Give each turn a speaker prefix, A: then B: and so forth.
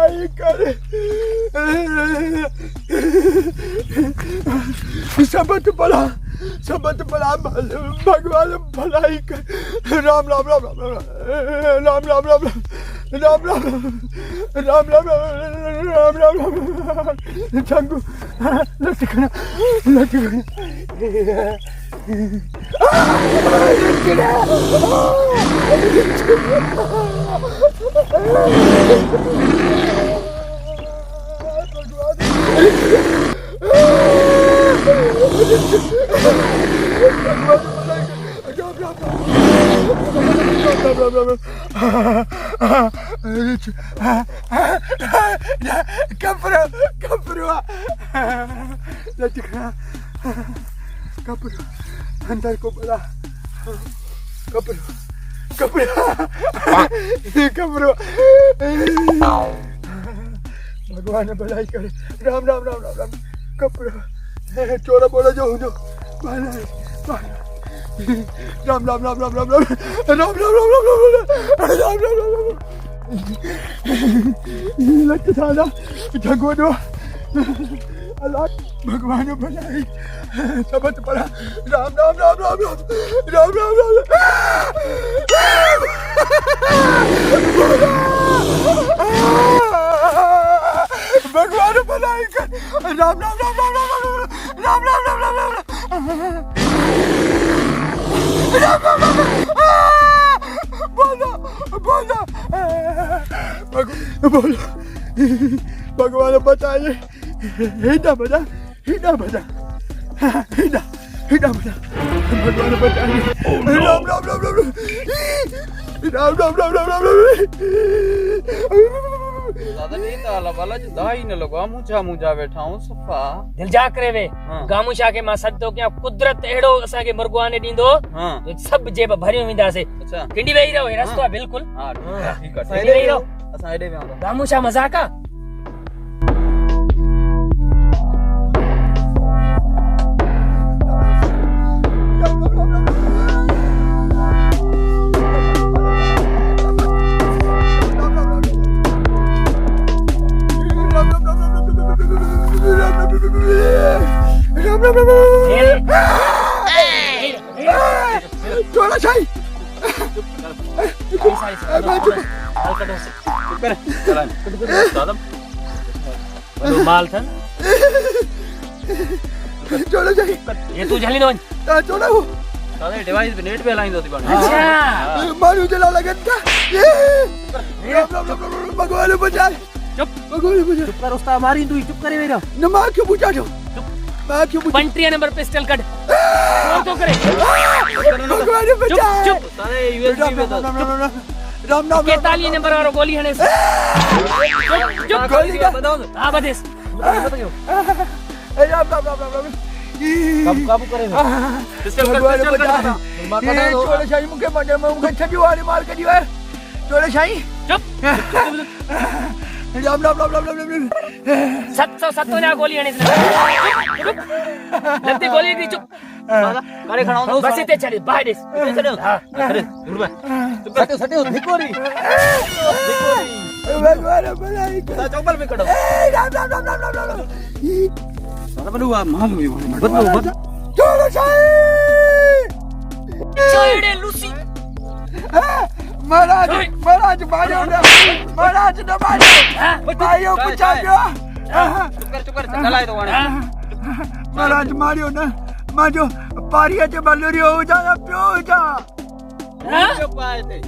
A: भलाई कर। सबत बड़ा भगवान भलाई कर। राम राम राम राम राम राम राम राम राम राम राम राम राम राम चंगू लटकना कपड़ा अंदर को बड़ा कपड़ा भगवान भलाई करे। राम राम राम राम राम कपड़ा चोरा बोला जो राम राम राम राम राम राम राम राम लट साला जगो दो अल्लाह भगवान भलाई सबत पड़ा। राम राम राम राम राम राम राम राम भगवान भलाई कर। राम राम राम राम राम राम राम राम राम बोलो बोलो बोलो भगवान बताइए। हिडा बजा भगवान बताइए। राम राम राम राम राम राम राम राम राम
B: दादा नहीं ताला वाला जो दाई न लगा मुझा बैठा हूं सफा
C: दिल जा करे वे गामुशा के मां सदो क्या कुदरत एड़ो असा के मरगवाने दींदो तो सब जेब भरियो विंदा से।
B: अच्छा
C: किंडी वेही रहो रास्तो है बिल्कुल।
B: हां ठीक है
C: किंडी वेही रहो
B: असा एडे में
C: गामुशा मजाका माल था
A: चलो जाई
C: ये तू जल्दी न
A: चलो
B: दादा डिवाइस पे नेट पे लाइन होती बन।
C: अच्छा
A: मारू चला लगन था भगवान बचाए।
C: चुप
A: भगवान बचाए।
C: चुप कर उस्ताद मारी तू चुप करे मेरा
A: नमा क्यों बुझा दो मां क्यों बुझा
C: पंट्रिया नंबर पिस्टल कट कौन तो करे
A: भगवान बचाए।
C: चुप
B: दादा यूएसबी में था
A: राम नाम
C: 43 नंबर वाला गोली हने चुप
A: गोली का
B: बताओ
C: हां बदेस बताओ
A: राम राम राम राम
B: कब काबू करे पिस्टल कट
A: चोले शाही मुके मने मुके छड़ी वाली मार के दिया चोले शाही
C: चुप
A: राम राम राम राम राम
C: 707 ना गोली हने लगती गोली दी चुप
B: अरे खड़ा हूं
C: बस इते चढ़ी बाहर
B: चढ़ो अरे दूर में सटे धिकोरी
A: भगवान भलाई कर।
B: चौपल पे करो
A: राम राम राम राम राम
B: दादा बलुआ माल हुई बदलो
A: चोले शाही
C: चोड़े लूसी
A: महाराज मारो ना महाराज न मारो भाइयों बचा दो।
B: चुप कर चला तो वाणे
A: महाराज मारियो ना माजो पारिया च बलरियो हो जा पियो जा
C: हां
B: पाए थे।